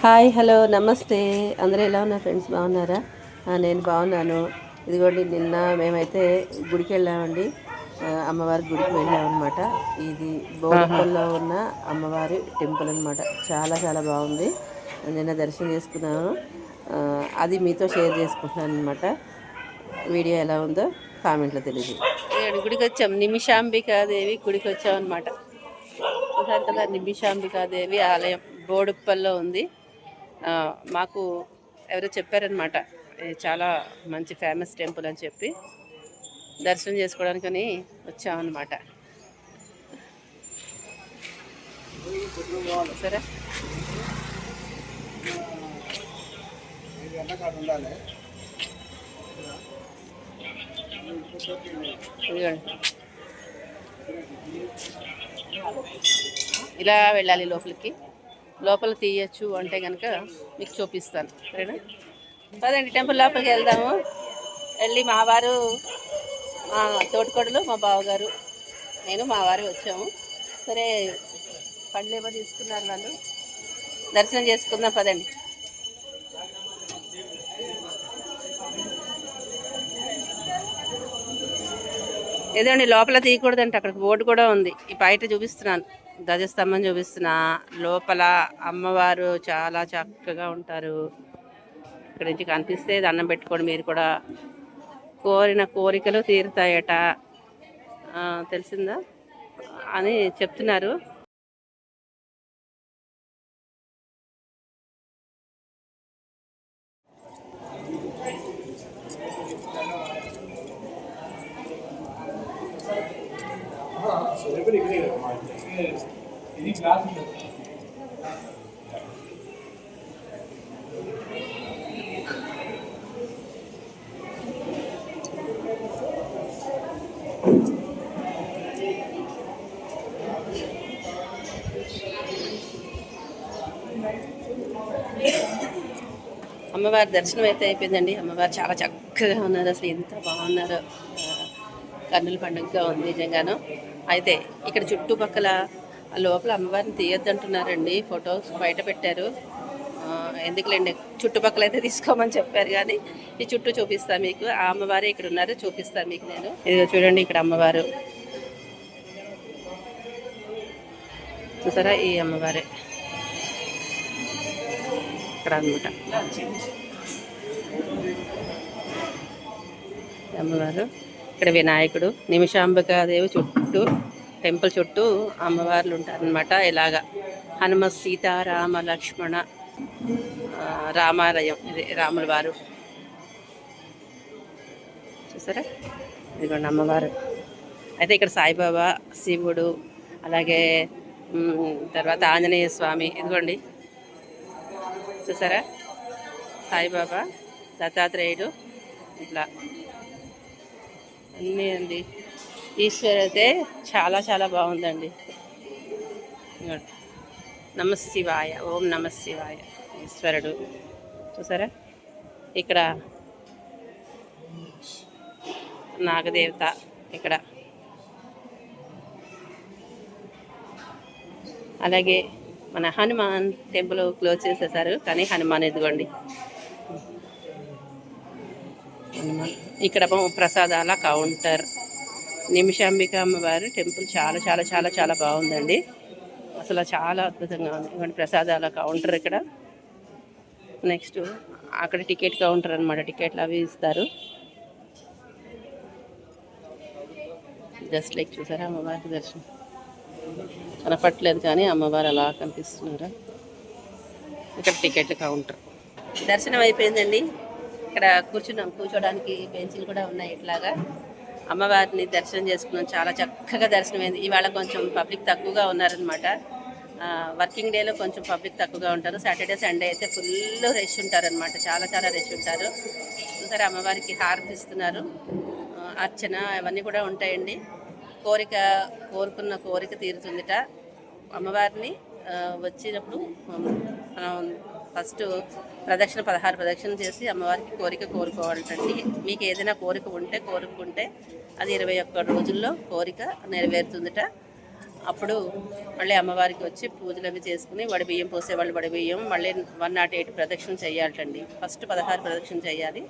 Hi hello నమస్తే. అందరూ ఎలా ఉన్నారు ఫ్రెండ్స్? బాగున్నారా? నేను బాగున్నాను. ఇదిగోండి, నిన్న మేమైతే గుడికి వెళ్ళామండి. అమ్మవారి గుడికి వెళ్ళామన్నమాట. ఇది బోడుప్పల్లో ఉన్న అమ్మవారి టెంపుల్ అనమాట. చాలా చాలా బాగుంది. నిన్న దర్శనం చేసుకున్నాను. అది మీతో షేర్ చేసుకుంటున్నాను అనమాట. వీడియో ఎలా ఉందో కామెంట్లో తెలియదు. గుడికి వచ్చాం, నిమిషాంబికాదేవి గుడికి వచ్చామన్నమాట. చూసారు కదా, నిమిషాంబికాదేవి ఆలయం బోడుప్పల్లో ఉంది. మాకు ఎవరో చెప్పారనమాట, చాలా మంచి ఫేమస్ టెంపుల్ అని చెప్పి దర్శనం చేసుకోవడానికని వచ్చామన్నమాట. సరే, ఇలా వెళ్ళాలి లోపలికి. లోపల తీయచ్చు అంటే కనుక మీకు చూపిస్తాను, సరేనా? పదండి టెంపుల్ లోపలికి వెళ్దాము. వెళ్ళి మా వారు, మా తోటికోడలు, మా బావగారు, నేను, మా వారు వచ్చాము. సరే, పండ్లు ఏమో తీసుకున్నారు వాళ్ళు. దర్శనం చేసుకుందాం, పదండి. ఏదండి, లోపల తీయకూడదంటే అక్కడ బోర్డు కూడా ఉంది. ఈ బయట చూపిస్తున్నాను, ధ్వజస్తంభం చూపిస్తున్నా. లోపల అమ్మవారు చాలా చక్కగా ఉంటారు. ఇక్కడ నుంచి కనిపిస్తే దండం పెట్టుకోండి, మీరు కూడా కోరిన కోరికలు తీరుతాయట, తెలిసిందా అని చెప్తున్నారు. అమ్మవారి దర్శనం అయితే అయిపోయిందండి. అమ్మవారు చాలా చక్కగా ఉన్నారు, అసలు ఎంత బాగున్నారో. కన్నుల పండుగగా ఉంది నిజంగాను. అయితే ఇక్కడ చుట్టుపక్కల లోపల అమ్మవారిని తీయొద్దంటున్నారండి, ఫొటోస్ బయట పెట్టారు. ఎందుకులేండి, చుట్టుపక్కల అయితే తీసుకోమని చెప్పారు, కానీ ఈ చుట్టూ చూపిస్తాను మీకు. ఆ అమ్మవారే ఇక్కడ ఉన్నారు, చూపిస్తాను మీకు నేను. ఇదిగో చూడండి, ఇక్కడ అమ్మవారు చూసారా, ఈ అమ్మవారే ఇక్కడ అనమాట. అమ్మవారు ఇక్కడ, వినాయకుడు, నిమిషాంబికాదేవి చుట్టూ, టెంపుల్ చుట్టూ అమ్మవార్లు ఉంటారనమాట. ఇలాగా హనుమ, సీతారామ, లక్ష్మణ, రామాలయం, ఇది రాముల వారు. చూసారా, ఇదిగోండి అమ్మవారు. అయితే ఇక్కడ సాయిబాబా, శివుడు, అలాగే తర్వాత ఆంజనేయ స్వామి. ఇదిగోండి చూసారా, సాయిబాబా, దత్తాత్రేయుడు, ఇట్లా అన్నీ అండి. ఈశ్వరు అయితే చాలా చాలా బాగుందండి. నమశివాయ, ఓం నమశివాయ, ఈశ్వరుడు. చూసారా, ఇక్కడ నాగదేవత, ఇక్కడ అలాగే మన హనుమాన్ టెంపుల్ క్లోజ్ చేసేసారు, కానీ హనుమాన్ ఇదిగోండి హనుమాన్. ఇక్కడ ప్రసాదాల కౌంటర్. నిమిషాంబిక అమ్మవారి టెంపుల్ చాలా చాలా చాలా చాలా బాగుందండి, అసలు చాలా అద్భుతంగా ఉంది. ఇవన్నీ ప్రసాదాల కౌంటర్ ఇక్కడ. నెక్స్ట్ అక్కడ టికెట్ కౌంటర్ అనమాట, టికెట్లు అవి ఇస్తారు. జస్ట్ లైక్ చూసారా, అమ్మవారి దర్శనం కనపట్లేదు కానీ అమ్మవారు అలా కనిపిస్తున్నారు. ఇక్కడ టికెట్ కౌంటర్. దర్శనం అయిపోయిందండి. ఇక్కడ కూర్చోడానికి బెంచీలు కూడా ఉన్నాయి. ఇట్లాగా అమ్మవారిని దర్శనం చేసుకున్నాం, చాలా చక్కగా దర్శనమైంది. ఇవాళ కొంచెం పబ్లిక్ తక్కువగా ఉన్నారనమాట. వర్కింగ్ డేలో కొంచెం పబ్లిక్ తక్కువగా ఉంటారు. సాటర్డే, సండే అయితే ఫుల్ రష్ ఉంటారనమాట, చాలా చాలా రష్ ఉంటారు. చూసారా, అమ్మవారికి హారతి ఇస్తున్నారు, అర్చన అవన్నీ కూడా ఉంటాయండి. కోరుకున్న కోరిక తీరుతుందిట. అమ్మవారిని వచ్చినప్పుడు మనం ఫస్ట్ ప్రదక్షిణ 16 ప్రదక్షిణ చేసి అమ్మవారికి కోరిక కోరుకోవాలంటండి. మీకు ఏదైనా కోరిక ఉంటే కోరుకుంటే అది 21 రోజుల్లో కోరిక నెరవేరుతుందిట. అప్పుడు మళ్ళీ అమ్మవారికి వచ్చి పూజలు అవి చేసుకుని వడిబియ్యం పోసేవాళ్ళు వడిబియ్యం మళ్ళీ 108 ప్రదక్షిణ చేయాలటండి. ఫస్ట్ 16 ప్రదక్షిణ చేయాలి.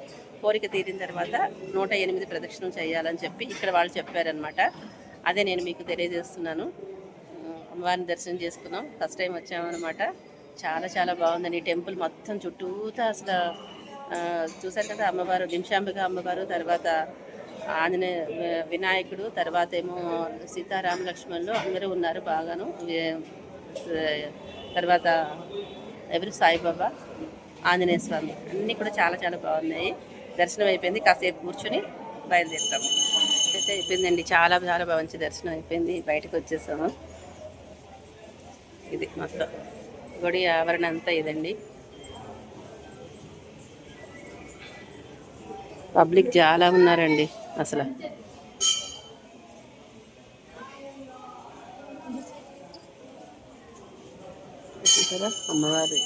కోరిక తీరిన తర్వాత 108 ప్రదక్షిణలు చేయాలని చెప్పి ఇక్కడ వాళ్ళు చెప్పారనమాట. అదే నేను మీకు తెలియజేస్తున్నాను. అమ్మవారిని దర్శనం చేసుకున్నాం. ఫస్ట్ టైం వచ్చామన్నమాట. చాలా చాలా బాగుందండి. ఈ టెంపుల్ మొత్తం చుట్టూతా అసలు చూసారు కదా, అమ్మవారు నిమిషాంబిక అమ్మవారు, తర్వాత ఆంజనేయ వినాయకుడు, తర్వాత ఏమో సీతారామ లక్ష్మణులు అందరూ ఉన్నారు బాగాను. తర్వాత ఎవరు సాయిబాబా, ఆంజనేయ స్వామి అన్నీ కూడా చాలా చాలా బాగున్నాయి. దర్శనం అయిపోయింది. కాసేపు కూర్చొని బయలుదేరుతాము. అయితే అయిపోయిందండి. చాలా చాలా మంచి దర్శనం అయిపోయింది. బయటకు వచ్చేసాము. ఇది మొత్తం గుడి ఆవరణ అంతా ఇదండి. పబ్లిక్ చాలా ఉన్నారండి అసలు. చూసారా అమ్మవారి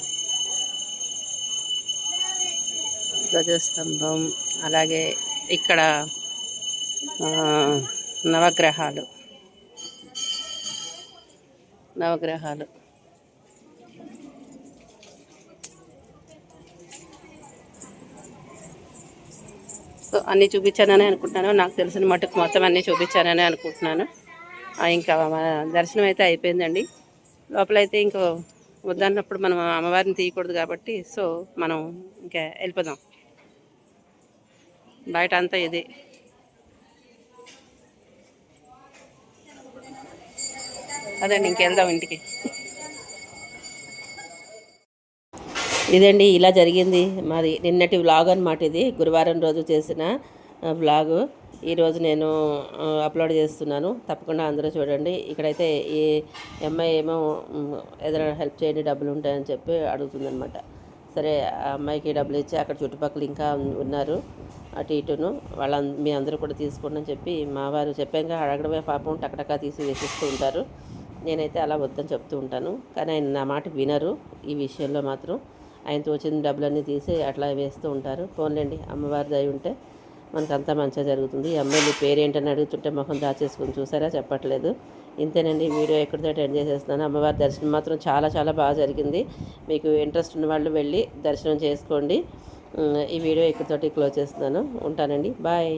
ధ్వజస్తంభం, అలాగే ఇక్కడ నవగ్రహాలు. సో అన్నీ చూపించానని అనుకుంటున్నాను. నాకు తెలిసిన మటుకు మొత్తం అన్నీ చూపించానని అనుకుంటున్నాను. ఇంకా దర్శనం అయితే అయిపోయిందండి. లోపలైతే ఇంకో వద్దన్నప్పుడు మనం అమ్మవారిని తీయకూడదు కాబట్టి సో మనం ఇంకా వెళ్ళిపోదాం. బయట అంతా ఇది. అదండి, ఇంకెళ్దాం ఇంటికి. ఇదండి, ఇలా జరిగింది మాది నిన్నటి వ్లాగ్ అనమాట. ఇది గురువారం రోజు చేసిన వ్లాగు ఈరోజు నేను అప్లోడ్ చేస్తున్నాను. తప్పకుండా అందరూ చూడండి. ఇక్కడైతే ఈ అమ్మాయి ఏమో ఏదైనా హెల్ప్ చేయండి, డబ్బులు ఉంటాయని చెప్పి అడుగుతుందనమాట. సరే, ఆ అమ్మాయికి డబ్బులు ఇచ్చి అక్కడ చుట్టుపక్కల ఇంకా ఉన్నారు అటు ఇటును, మీ అందరూ కూడా తీసుకోండి అని చెప్పి మా వారు చెప్పాక అడగడమే పాపం టకటకా తీసి వేసిస్తూ ఉంటారు. నేనైతే అలా వద్దని చెప్తూ ఉంటాను, కానీ ఆయన నా మాట వినరు. ఈ విషయంలో మాత్రం ఆయన తోచిన డబ్బులన్నీ తీసి అట్లా వేస్తూ ఉంటారు. పోన్లేండి, అమ్మవారి దయ ఉంటే మనకంతా మంచిగా జరుగుతుంది. ఈ అమ్మాయి నీ పేరేంటని అడుగుతుంటే మొహం దాచేసుకుని చూసారా, చెప్పట్లేదు. ఇంతేనండి, వీడియో ఎక్కడితో ఎండ్ చేసేస్తున్నాను. అమ్మవారి దర్శనం మాత్రం చాలా చాలా బాగా జరిగింది. మీకు ఇంట్రెస్ట్ ఉన్న వాళ్ళు వెళ్ళి దర్శనం చేసుకోండి. ఈ వీడియో ఇక్కడితోటి క్లోజ్ చేస్తున్నాను. ఉంటానండి, బాయ్.